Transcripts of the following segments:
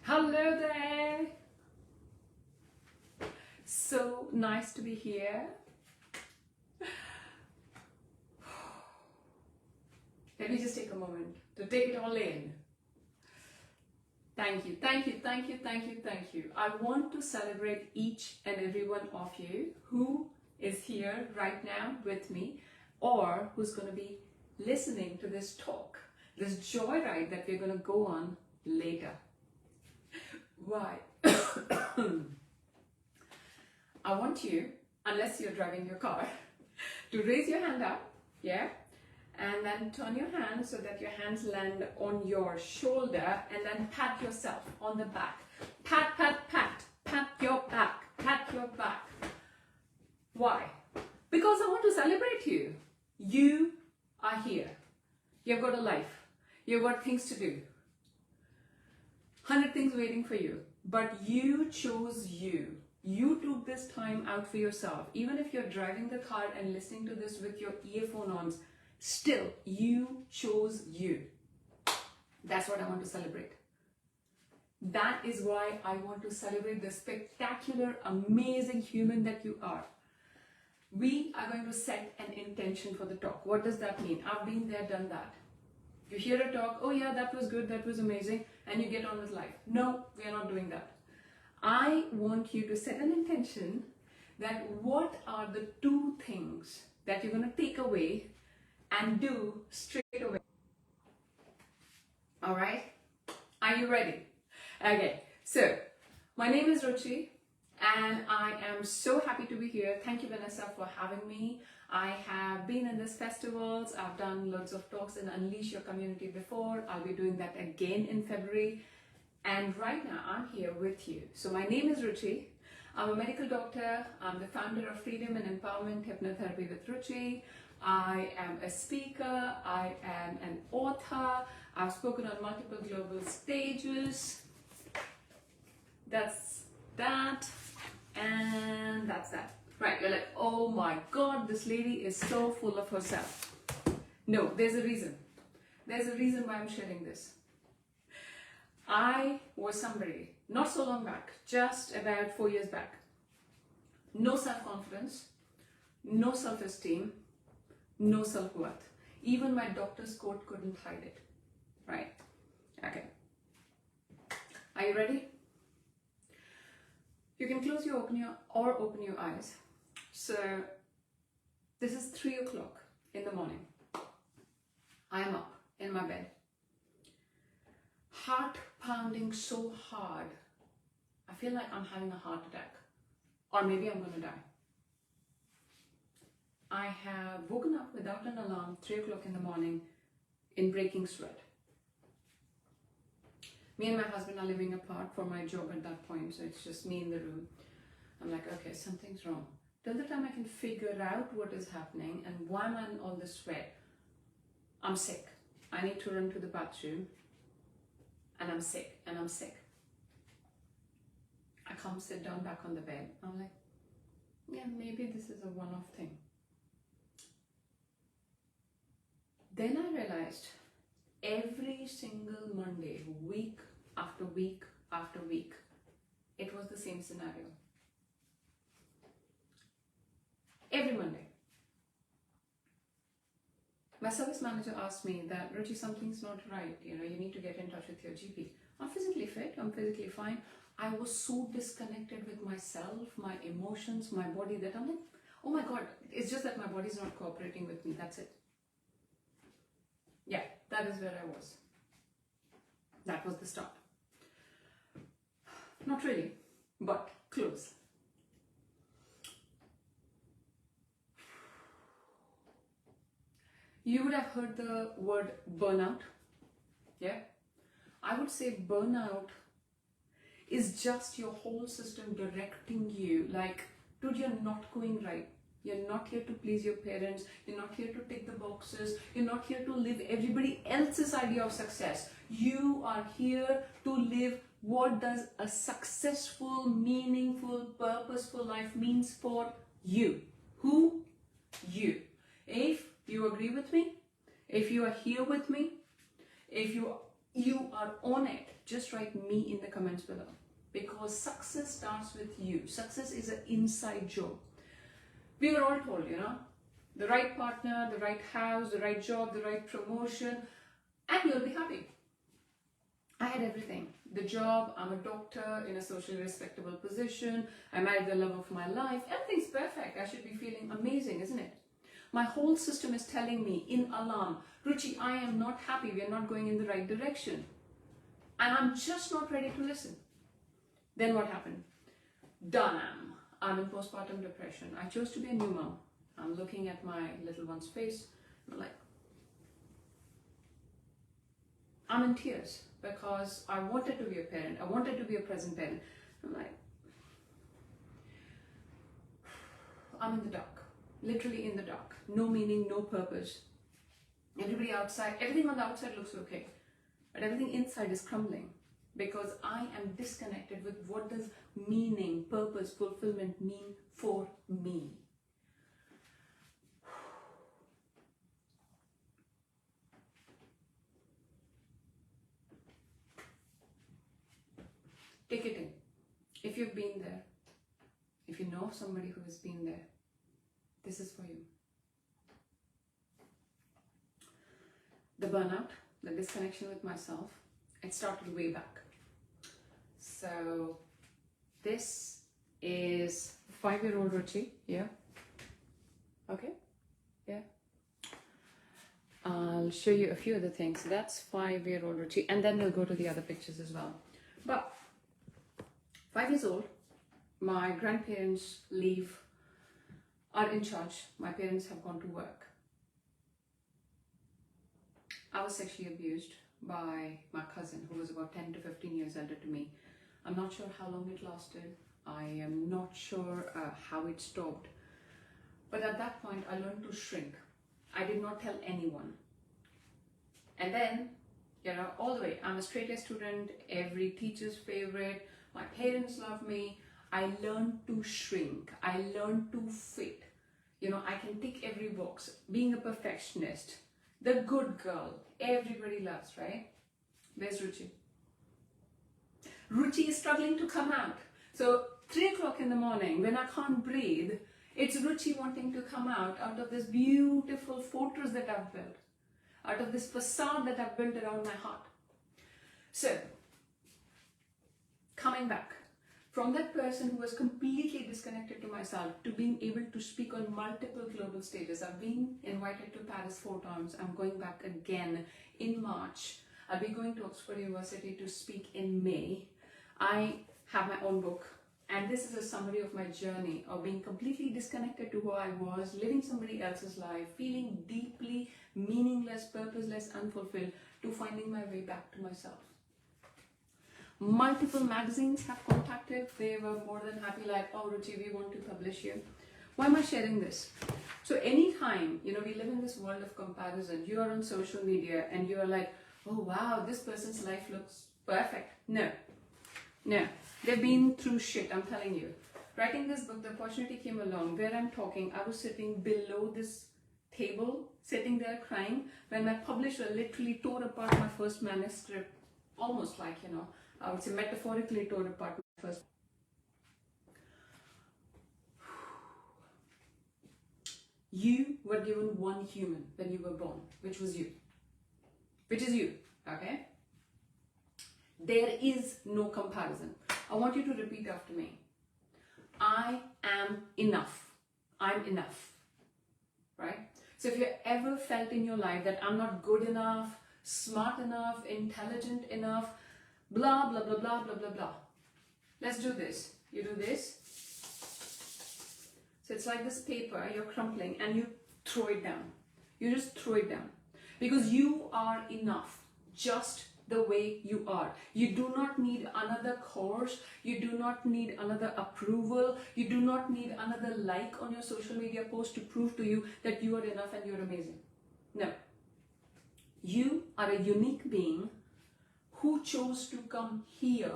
Hello there! So nice to be here. Let me just take a moment to take it all in. Thank you, thank you, thank you, thank you, thank you. I want to celebrate each and every one of you who is here right now with me or who's going to be listening to this talk, this joyride that we're going to go on later. Why? I want you, unless you're driving your car, to raise your hand up, yeah? And then turn your hand so that your hands land on your shoulder and then pat yourself on the back. Pat, pat, pat, pat your back, pat your back. Why? Because I want to celebrate you. You are here. You've got a life. You've got things to do. 100 things waiting for you. But you chose you. You took this time out for yourself. Even if you're driving the car and listening to this with your earphone on, still, you chose you. That's what I want to celebrate. That is why I want to celebrate the spectacular, amazing human that you are. We are going to set an intention for the talk. What does that mean? I've been there, done that. You hear a talk, oh yeah, that was good, that was amazing, and you get on with life. No, we are not doing that. I want you to set an intention that what are the 2 things that you're going to take away and do straight away. All right? Are you ready? Okay, so my name is Ruchi and I am so happy to be here. Thank you, Vanessa, for having me. I have been in these festivals. I've done loads of talks in Unleash Your Community before. I'll be doing that again in February. And right now I'm here with you. So my name is Ruchi. I'm a medical doctor. I'm the founder of Freedom and Empowerment Hypnotherapy with Ruchi. I am a speaker. I am an author. I've spoken on multiple global stages. That's that. And that's that. Right, you're like, oh my God, this lady is so full of herself. No, there's a reason. There's a reason why I'm sharing this. I was somebody, not so long back, just about 4 years back. No self-confidence, no self-esteem, no self-worth. Even my doctor's coat couldn't hide it. Right? Okay. Are you ready? You can close your open your eyes. So this is 3 o'clock in the morning. I am up in my bed. Heart pounding so hard. I feel like I'm having a heart attack. Or maybe I'm going to die. I have woken up without an alarm 3 o'clock in the morning in breaking sweat. Me and my husband are living apart for my job at that point, so it's just me in the room. I'm like, okay, something's wrong. Till the time I can figure out what is happening and why am I in all this sweat, I'm sick. I need to run to the bathroom and I'm sick and I'm sick. I come sit down back on the bed. I'm like, yeah, maybe this is a one-off thing. Then I realized every single Monday, week after week after week, it was the same scenario. Every Monday. My service manager asked me that, Ruchi, something's not right. You need to get in touch with your GP. I'm physically fit. I'm physically fine. I was so disconnected with myself, my emotions, my body that I'm like, oh my God, it's just that my body's not cooperating with me. That's it. Yeah, that is where I was. That was the start. Not really, but close. You would have heard the word burnout. Yeah? I would say burnout is just your whole system directing you like, dude, you're not going right. You're not here to please your parents. You're not here to tick the boxes. You're not here to live everybody else's idea of success. You are here to live what does a successful, meaningful, purposeful life means for you. Who? You. If you agree with me, if you are here with me, if you you are on it, just write me in the comments below. Because success starts with you. Success is an inside job. We were all told, the right partner, the right house, the right job, the right promotion, and you'll be happy. I had everything. The job, I'm a doctor in a socially respectable position, I married the love of my life, everything's perfect. I should be feeling amazing, isn't it? My whole system is telling me in alarm, Ruchi, I am not happy, we are not going in the right direction. And I'm just not ready to listen. Then what happened? Done. I'm in postpartum depression. I chose to be a new mom. I'm looking at my little one's face. I'm like, I'm in tears because I wanted to be a parent. I wanted to be a present parent. I'm like, I'm in the dark, literally in the dark. No meaning, no purpose. Everybody outside, everything on the outside looks okay, but everything inside is crumbling because I am disconnected with what does meaning, purpose, fulfillment mean for me. Take it in. If you've been there, if you know somebody who has been there, this is for you. The burnout, the disconnection with myself, it started way back. So this is 5-year-old Ruchi, yeah? Okay, yeah. I'll show you a few other things. That's 5-year-old Ruchi, and then we'll go to the other pictures as well. But 5 years old, my grandparents are in charge. My parents have gone to work. I was sexually abused by my cousin who was about 10 to 15 years elder to me. I'm not sure how long it lasted. I am not sure how it stopped. But at that point, I learned to shrink. I did not tell anyone. And then, all the way, I'm a straight A student, every teacher's favorite, my parents love me. I learned to shrink. I learned to fit. I can tick every box. Being a perfectionist, the good girl, everybody loves, right? Where's Ruchi? Ruchi is struggling to come out. So 3 o'clock in the morning, when I can't breathe, it's Ruchi wanting to come out of this beautiful fortress that I've built, out of this facade that I've built around my heart. So, coming back, from that person who was completely disconnected to myself to being able to speak on multiple global stages. I've been invited to Paris 4 times. I'm going back again in March. I'll be going to Oxford University to speak in May. I have my own book, and this is a summary of my journey of being completely disconnected to who I was, living somebody else's life, feeling deeply meaningless, purposeless, unfulfilled, to finding my way back to myself. Multiple magazines have contacted. They were more than happy, like, oh, Ruchi, we want to publish you. Why am I sharing this? So anytime, we live in this world of comparison, you are on social media and you are like, oh, wow, this person's life looks perfect. No. They've been through shit, I'm telling you. Writing this book, the opportunity came along where I'm talking. I was sitting below this table, sitting there crying, when my publisher literally tore apart my first manuscript, almost like, I would say metaphorically tore apart my first. You were given one human when you were born, which was you. Which is you, okay? There is no comparison. I want you to repeat after me. I am enough. I'm enough, right? So if you ever felt in your life that I'm not good enough, smart enough, intelligent enough, blah, blah, blah, blah, blah, blah, blah. Let's do this. You do this. So it's like this paper, you're crumpling and you throw it down. You just throw it down. Because you are enough, just the way you are. You do not need another course. You do not need another approval. You do not need another like on your social media post to prove to you that you are enough and you're amazing. No. You are a unique being who chose to come here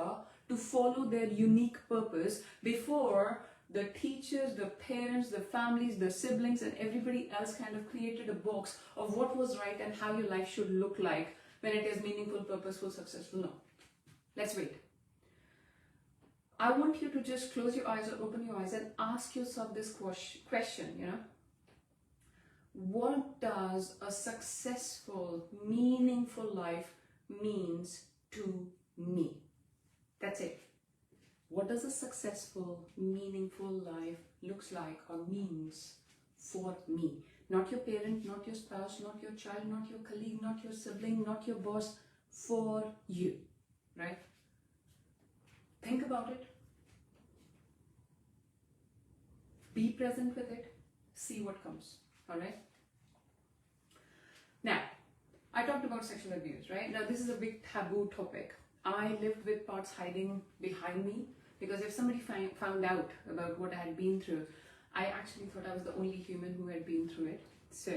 to follow their unique purpose before the teachers, the parents, the families, the siblings, and everybody else kind of created a box of what was right and how your life should look like when it is meaningful, purposeful, successful? No. Let's wait. I want you to just close your eyes or open your eyes and ask yourself this question, What does a successful, meaningful life means to me? That's it. What does a successful, meaningful life looks like or means for me? Not your parent, not your spouse, not your child, not your colleague, not your sibling, not your boss, for you, right? Think about it. Be present with it. See what comes, all right? Now, I talked about sexual abuse, right? Now, this is a big taboo topic. I lived with parts hiding behind me because if somebody found out about what I had been through, I actually thought I was the only human who had been through it. So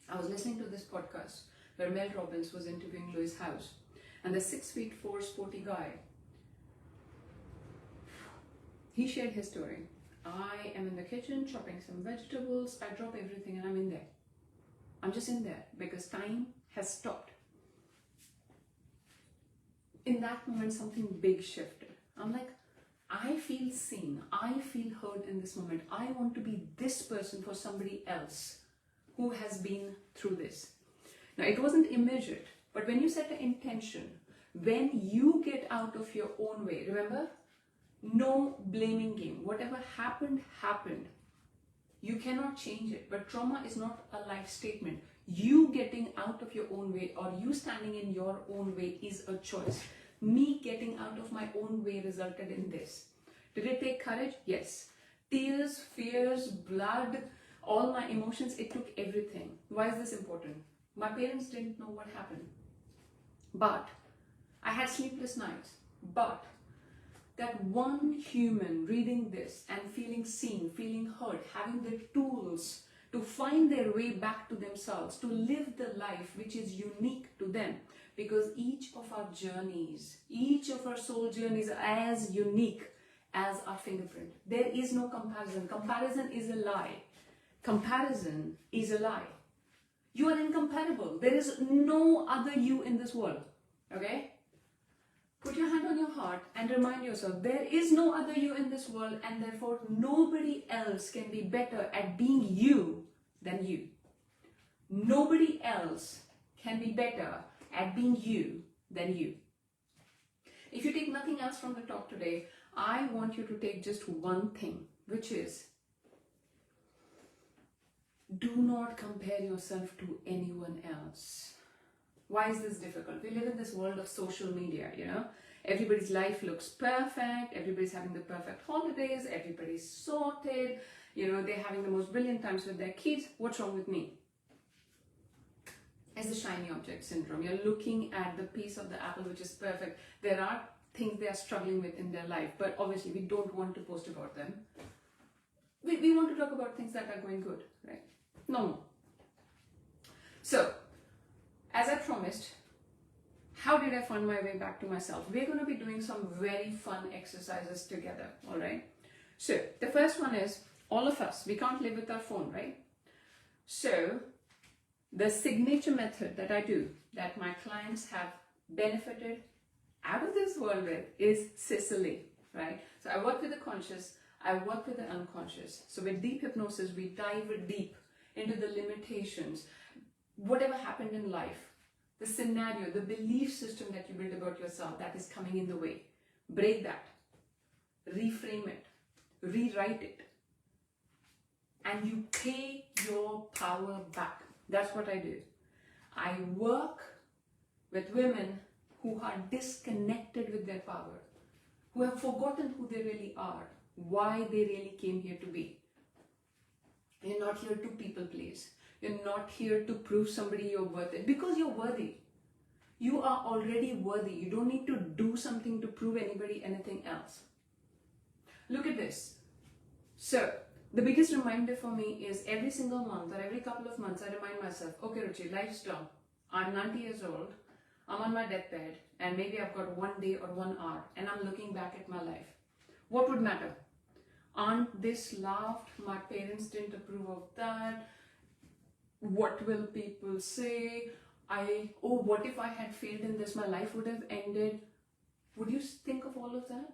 I was listening to this podcast where Mel Robbins was interviewing Lewis House, and the 6'4" sporty guy, he shared his story. I am in the kitchen chopping some vegetables. I drop everything and I'm in there. I'm just in there because time has stopped. In that moment, something big shifted. I'm like, I feel seen. I feel heard in this moment. I want to be this person for somebody else who has been through this. Now, it wasn't immediate, but when you set an intention, when you get out of your own way, remember, no blaming game. Whatever happened, happened. You cannot change it, but trauma is not a life statement. You getting out of your own way or you standing in your own way is a choice. Me getting out of my own way resulted in this. Did it take courage? Yes. Tears, fears, blood, all my emotions, it took everything. Why is this important? My parents didn't know what happened. But I had sleepless nights. But that one human reading this and feeling seen, feeling heard, having the tools to find their way back to themselves, to live the life which is unique to them. Because each of our journeys, each of our soul journeys are as unique as our fingerprint. There is no comparison. Comparison is a lie. Comparison is a lie. You are incomparable. There is no other you in this world. Okay? Put your hand on your heart and remind yourself, there is no other you in this world, and therefore nobody else can be better at being you than you. Nobody else can be better at being you than you. If you take nothing else from the talk today, I want you to take just one thing, which is, do not compare yourself to anyone else. Why is this difficult? We live in this world of social media, Everybody's life looks perfect. Everybody's having the perfect holidays. Everybody's sorted. They're having the most brilliant times with their kids. What's wrong with me? It's the shiny object syndrome. You're looking at the piece of the apple which is perfect. There are things they are struggling with in their life, but obviously we don't want to post about them. We want to talk about things that are going good, right? No. So, as I promised, how did I find my way back to myself? We're going to be doing some very fun exercises together, all right? So, the first one is, all of us, we can't live with our phone, right? So, the signature method that I do, that my clients have benefited out of this world with, is Sicily, right? So, I work with the conscious, I work with the unconscious. So, with deep hypnosis, we dive deep into the limitations, whatever happened in life, the scenario, the belief system that you build about yourself that is coming in the way. Break that, reframe it, rewrite it, and you pay your power back. That's what I do. I work with women who are disconnected with their power, who have forgotten who they really are, why they really came here to be. You're not here to people please. You're not here to prove somebody you're worth it, because you're worthy. You are already worthy. You don't need to do something to prove anybody anything else. Look at this. So, the biggest reminder for me is every single month or every couple of months, I remind myself, okay, Ruchi, life's done. I'm 90 years old. I'm on my deathbed, and maybe I've got 1 day or 1 hour, and I'm looking back at my life. What would matter? Aunt this laughed, my parents didn't approve of that. What will people say? what if I had failed in this? My life would have ended. Would you think of all of that?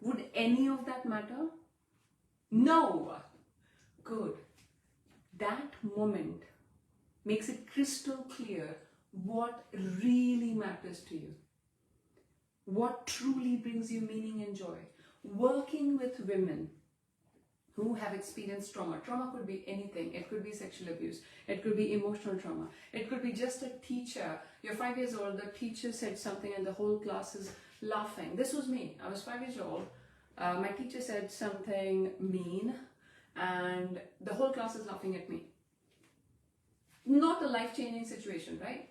Would any of that matter? No. Good. That moment makes it crystal clear what really matters to you. What truly brings you meaning and joy. Working with women who have experienced trauma. Trauma could be anything. It could be sexual abuse. It could be emotional trauma. It could be just a teacher. You're 5 years old, the teacher said something and the whole class is laughing. This was me. I was 5 years old. My teacher said something mean and the whole class is laughing at me. Not a life-changing situation, right?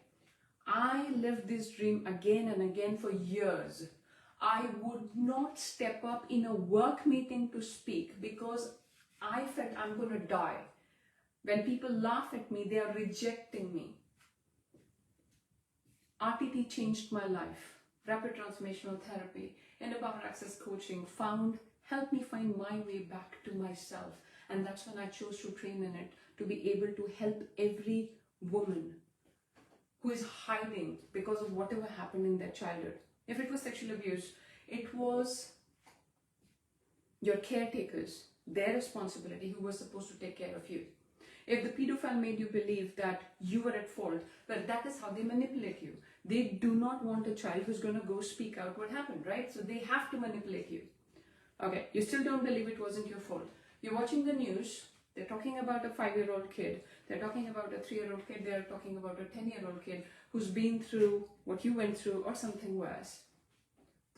I lived this dream again and again for years. I would not step up in a work meeting to speak because I felt I'm going to die. When people laugh at me, they are rejecting me. RTT changed my life. Rapid transformational therapy and Power Access coaching helped me find my way back to myself. And that's when I chose to train in it, to be able to help every woman who is hiding because of whatever happened in their childhood. If it was sexual abuse, it was your caretakers, their responsibility, who was supposed to take care of you. If the pedophile made you believe that you were at fault, well, that is how they manipulate you. They do not want a child who's going to go speak out what happened, right? So they have to manipulate you. Okay, you still don't believe it wasn't your fault. You're watching the news, they're talking about a 5-year-old kid, they're talking about a 3-year-old kid, they're talking about a 10-year-old kid who's been through what you went through or something worse.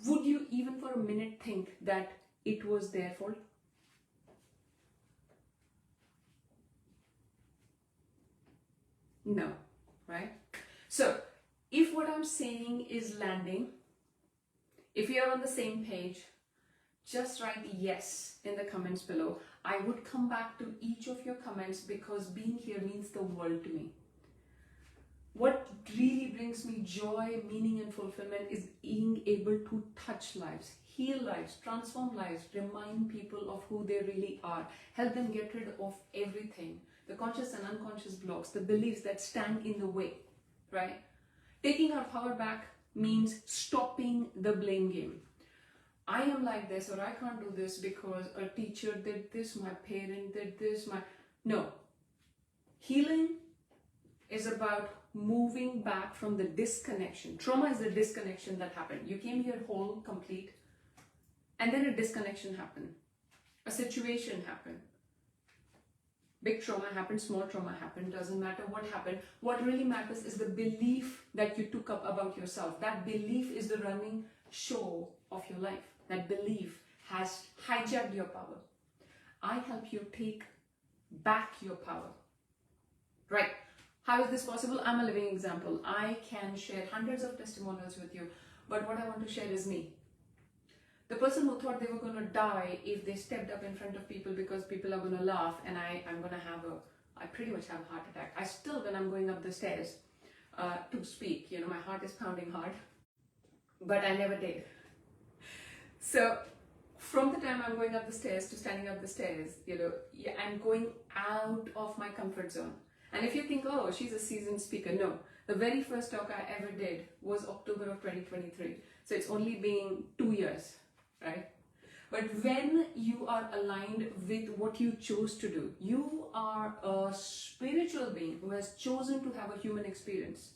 Would you even for a minute think that it was their fault? No, right? So, if what I'm saying is landing, if you're on the same page, just write yes in the comments below. I would come back to each of your comments because being here means the world to me. What really brings me joy, meaning and fulfillment is being able to touch lives, heal lives, transform lives, remind people of who they really are, help them get rid of everything, the conscious and unconscious blocks, the beliefs that stand in the way, right? Taking our power back means stopping the blame game. I am like this, or I can't do this because a teacher did this, my parent did this, No. Healing is about moving back from the disconnection. Trauma is the disconnection that happened. You came here whole, complete, and then a disconnection happened. A situation happened. Big trauma happened, small trauma happened, doesn't matter what happened. What really matters is the belief that you took up about yourself. That belief is the running show of your life. That belief has hijacked your power. I help you take back your power. Right. How is this possible? I'm a living example. I can share hundreds of testimonials with you, but what I want to share is me. The person who thought they were going to die if they stepped up in front of people because people are going to laugh and I pretty much have a heart attack. I still, when I'm going up the stairs to speak, my heart is pounding hard, but I never did. So from the time I'm going up the stairs to standing up the stairs, I'm going out of my comfort zone. And if you think, oh, she's a seasoned speaker, no. The very first talk I ever did was October of 2023. So it's only been 2 years, right? But when you are aligned with what you chose to do, you are a spiritual being who has chosen to have a human experience.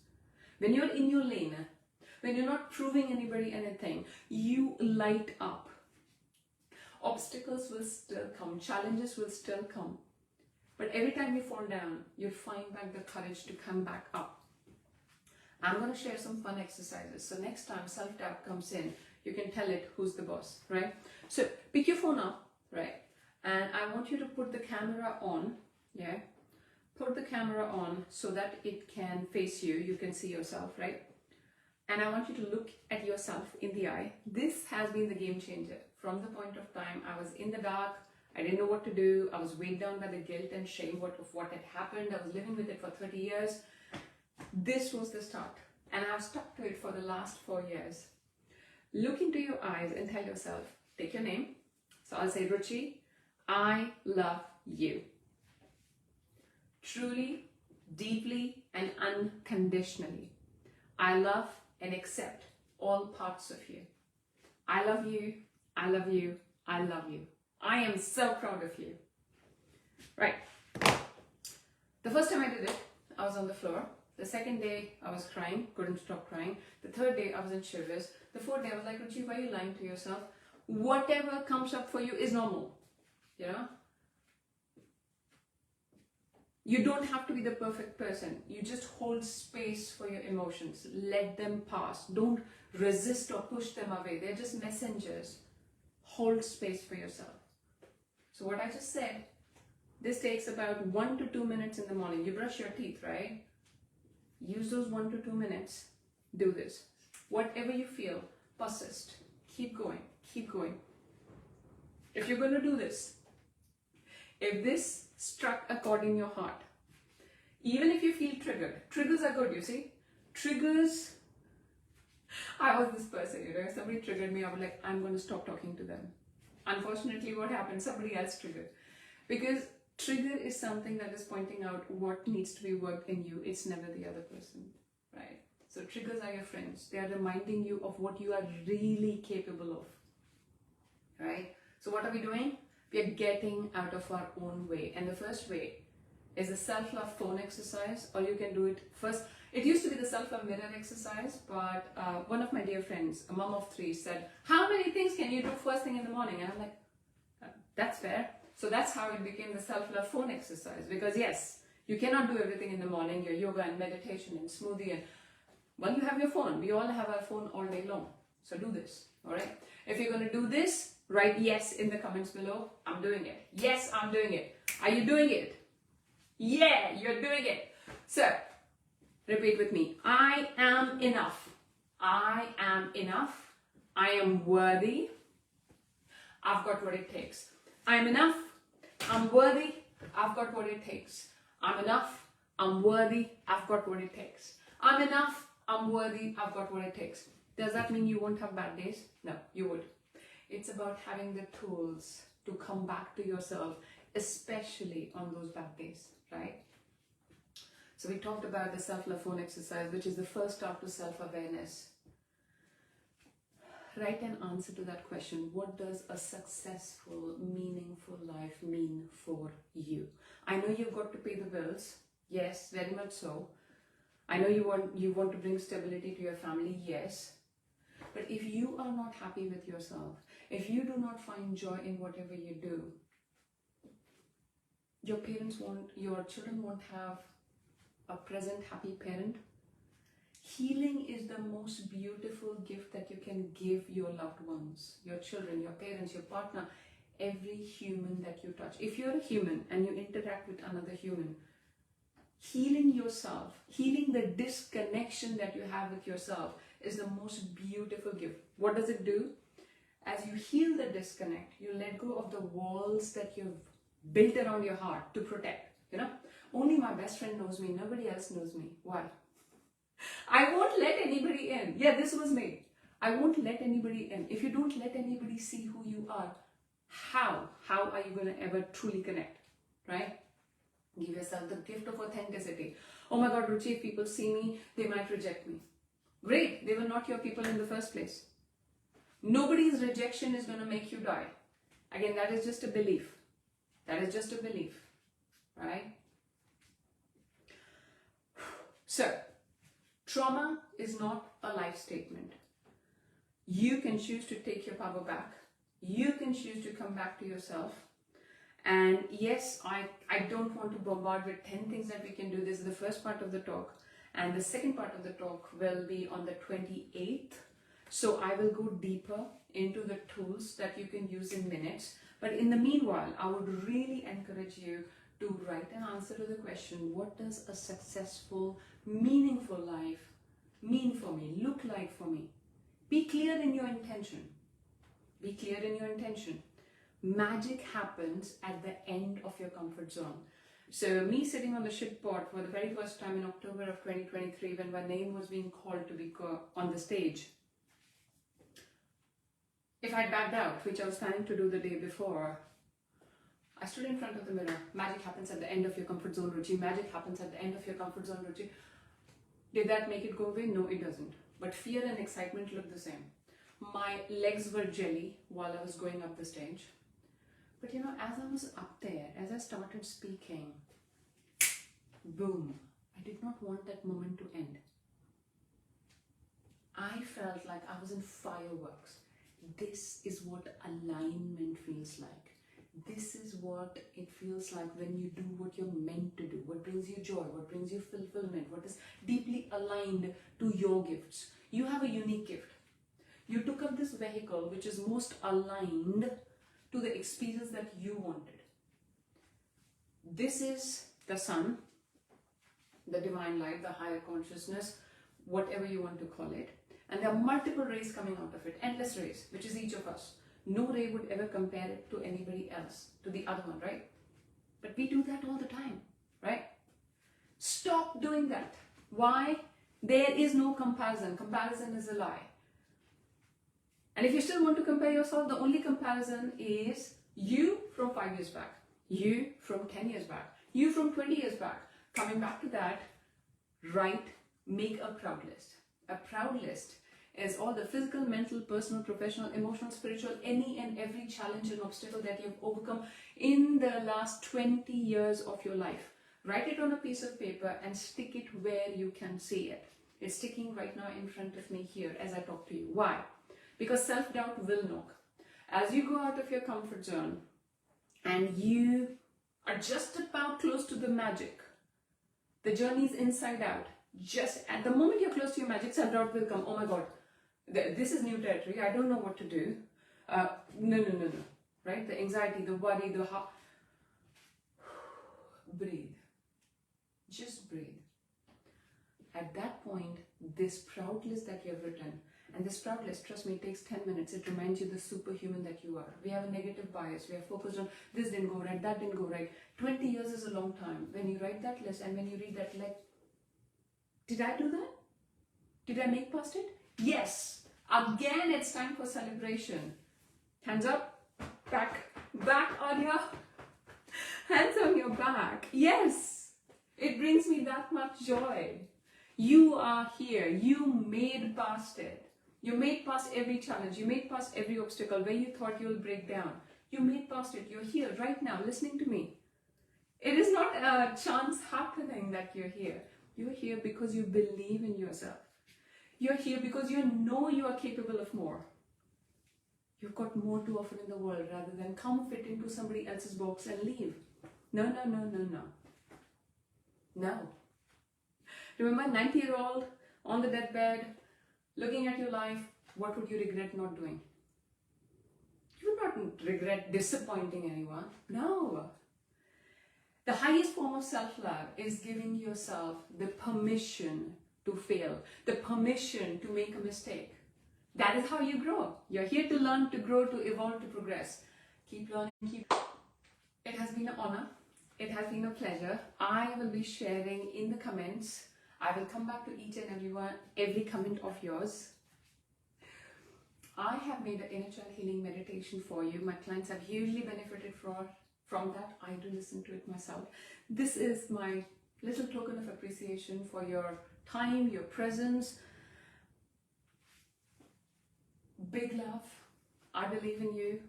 When you're in your lane, when you're not proving anybody anything, you light up. Obstacles will still come, challenges will still come. But every time you fall down, you find back the courage to come back up. I'm going to share some fun exercises. So next time self-doubt comes in, you can tell it who's the boss, right? So pick your phone up, right? And I want you to put the camera on, yeah? Put the camera on so that it can face you. You can see yourself, right? And I want you to look at yourself in the eye. This has been the game changer. From the point of time I was in the dark, I didn't know what to do. I was weighed down by the guilt and shame of what had happened. I was living with it for 30 years. This was the start. And I've stuck to it for the last 4 years. Look into your eyes and tell yourself, take your name. So I'll say, Ruchi, I love you. Truly, deeply and unconditionally. I love and accept all parts of you. I love you, I love you, I love you. I am so proud of you. Right. The first time I did it, I was on the floor. The second day, I was crying, couldn't stop crying. The third day, I was in shivers. The fourth day, I was like, Ruchi, why are you lying to yourself? Whatever comes up for you is normal. You know? You don't have to be the perfect person. You just hold space for your emotions. Let them pass. Don't resist or push them away. They're just messengers. Hold space for yourself. So what I just said, this takes about 1 to 2 minutes in the morning. You brush your teeth, right? Use those 1 to 2 minutes. Do this. Whatever you feel, persist. Keep going. Keep going. If you're going to do this, if this struck a chord in your heart, even if you feel triggered, triggers are good, you see? Triggers, I was this person, somebody triggered me, I was like, I'm going to stop talking to them. Unfortunately, what happened? Somebody else triggered. Because trigger is something that is pointing out what needs to be worked in you. It's never the other person, right? So triggers are your friends. They are reminding you of what you are really capable of, right? So what are we doing? We are getting out of our own way. And the first way is the self-love phone exercise, or you can do it first. It used to be the self-love mirror exercise, but one of my dear friends, a mom of 3, said, how many things can you do first thing in the morning? And I'm like, that's fair. So that's how it became the self-love phone exercise. Because yes, you cannot do everything in the morning, your yoga and meditation and smoothie. And well, you have your phone. We all have our phone all day long. So do this, all right? If you're going to do this, write yes in the comments below. I'm doing it. Yes, I'm doing it. Are you doing it? Yeah, you're doing it. So, repeat with me. I am enough. I am enough. I am worthy. I've got what it takes. I am enough. I'm worthy. I've got what it takes. I'm enough. I'm worthy. I've got what it takes. I'm enough. I'm worthy. I've got what it takes. Does that mean you won't have bad days? No, you would. It's about having the tools to come back to yourself, especially on those bad days, right? So we talked about the self-love phone exercise, which is the first step to self-awareness. Write an answer to that question. What does a successful, meaningful life mean for you? I know you've got to pay the bills. Yes, very much so. I know you want to bring stability to your family. Yes. But if you are not happy with yourself, if you do not find joy in whatever you do, your children won't have a present happy parent. Healing is the most beautiful gift that you can give your loved ones, your children, your parents, your partner, every human that you touch. If you're a human and you interact with another human, healing yourself, healing the disconnection that you have with yourself is the most beautiful gift. What does it do? As you heal the disconnect, you let go of the walls that you've built around your heart to protect. Only my best friend knows me, nobody else knows me. Why? I won't let anybody in. Yeah, this was me. I won't let anybody in. If you don't let anybody see who you are, how are you going to ever truly connect, right? Give yourself the gift of authenticity. Oh my God, Ruchi, if people see me, they might reject me. Great, they were not your people in the first place. Nobody's rejection is going to make you die. Again, that is just a belief. That is just a belief, right? So, trauma is not a life statement. You can choose to take your power back. You can choose to come back to yourself. And yes, I don't want to bombard with 10 things that we can do. This is the first part of the talk. And the second part of the talk will be on the 28th. So I will go deeper into the tools that you can use in minutes. But in the meanwhile, I would really encourage you to write an answer to the question, what does a successful, meaningful life mean for me, look like for me? Be clear in your intention. Be clear in your intention. Magic happens at the end of your comfort zone. So me sitting on the shipboard for the very first time in October of 2023, when my name was being called to be on the stage, if I backed out, which I was planning to do the day before, I stood in front of the mirror. Magic happens at the end of your comfort zone routine. Magic happens at the end of your comfort zone routine. Did that make it go away? No, it doesn't. But fear and excitement look the same. My legs were jelly while I was going up the stage. But you know, as I was up there, as I started speaking, boom, I did not want that moment to end. I felt like I was in fireworks. This is what alignment feels like. This is what it feels like when you do what you're meant to do, what brings you joy, what brings you fulfillment, what is deeply aligned to your gifts. You have a unique gift. You took up this vehicle which is most aligned to the experience that you wanted. This is the sun, the divine light, the higher consciousness, whatever you want to call it. And there are multiple rays coming out of it, endless rays, which is each of us. No ray would ever compare it to anybody else, to the other one, right? But we do that all the time, right? Stop doing that. Why? There is no comparison. Comparison is a lie. And if you still want to compare yourself, the only comparison is you from 5 years back, you from 10 years back, you from 20 years back. Coming back to that, write, make a proud list. A proud list is all the physical, mental, personal, professional, emotional, spiritual, any and every challenge and obstacle that you've overcome in the last 20 years of your life. Write it on a piece of paper and stick it where you can see it. It's sticking right now in front of me here as I talk to you. Why? Because self-doubt will knock. As you go out of your comfort zone and you are just about close to the magic, the journey is inside out. Just at the moment you're close to your magic, self-doubt will come. Oh my God, this is new territory. I don't know what to do. No. Right? The anxiety, the worry, the how. Breathe. Just breathe. At that point, this proud list that you have written, and this proud list, trust me, it takes 10 minutes. It reminds you the superhuman that you are. We have a negative bias. We are focused on this didn't go right, that didn't go right. 20 years is a long time. When you write that list and when you read that, like, did I do that? Did I make past it? Yes. Again, it's time for celebration. Hands up, back on your, hands on your back. Yes. It brings me that much joy. You are here. You made past it. You made past every challenge. You made past every obstacle where you thought you'll break down. You made past it. You're here right now listening to me. It is not a chance happening that you're here. You're here because you believe in yourself. You're here because you know you are capable of more. You've got more to offer in the world rather than come fit into somebody else's box and leave. No. No. Remember, 90-year-old on the deathbed, looking at your life, what would you regret not doing? You would not regret disappointing anyone. No. The highest form of self-love is giving yourself the permission to fail, the permission to make a mistake. That is how you grow. You're here to learn, to grow, to evolve, to progress. Keep learning, It has been an honor. It has been a pleasure. I will be sharing in the comments. I will come back to each and every comment of yours. I have made an inner child healing meditation for you. My clients have hugely benefited from that. I do listen to it myself. This is my little token of appreciation for your time, your presence. Big love. I believe in you.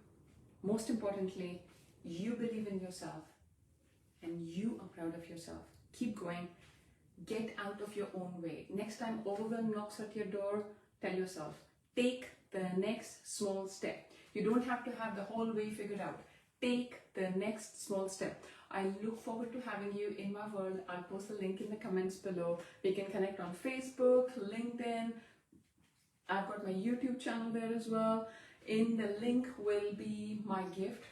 Most importantly, you believe in yourself and you are proud of yourself. Keep going. Get out of your own way. Next time overwhelm knocks at your door, tell yourself, take the next small step. You don't have to have the whole way figured out. Take the next small step. I look forward to having you in my world. I'll post a link in the comments below. We can connect on Facebook, LinkedIn. I've got my YouTube channel there as well. In the link will be my gift,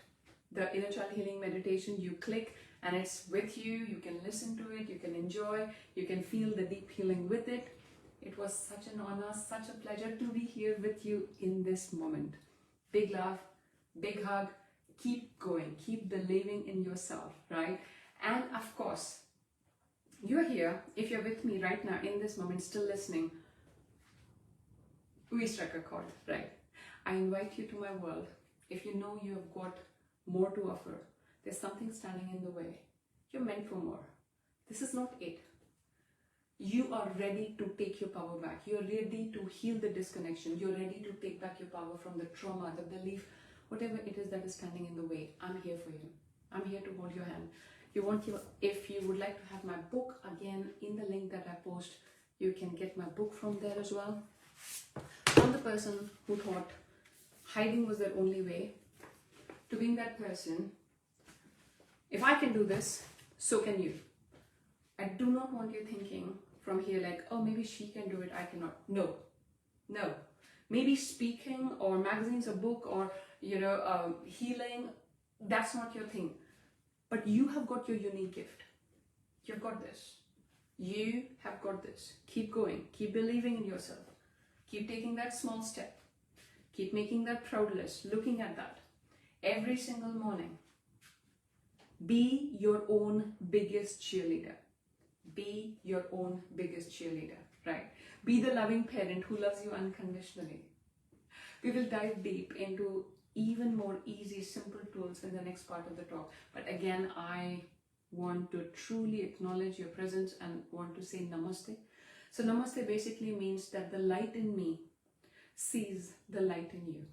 the Inner Child Healing Meditation. You click and it's with you. You can listen to it. You can enjoy. You can feel the deep healing with it. It was such an honor, such a pleasure to be here with you in this moment. Big love, big hug. Keep going. Keep believing in yourself, right? And of course, you're here. If you're with me right now in this moment, still listening, we struck a chord, right? I invite you to my world. If you know you have got more to offer, there's something standing in the way. You're meant for more. This is not it. You are ready to take your power back. You're ready to heal the disconnection. You're ready to take back your power from the trauma, the belief, whatever it is that is standing in the way. I'm here for you. I'm here to hold your hand. If you would like to have my book, again, in the link that I post, you can get my book from there as well. I'm the person who thought hiding was their only way, to being that person. If I can do this, so can you. I do not want you thinking from here like, oh, maybe she can do it, I cannot. No. Maybe speaking or magazines or book or, healing, that's not your thing. But you have got your unique gift. You've got this. You have got this. Keep going. Keep believing in yourself. Keep taking that small step. Keep making that proud list. Looking at that every single morning. Be your own biggest cheerleader. Be your own biggest cheerleader, right? Be the loving parent who loves you unconditionally. We will dive deep into even more easy, simple tools in the next part of the talk. But again, I want to truly acknowledge your presence and want to say namaste. So namaste basically means that the light in me sees the light in you.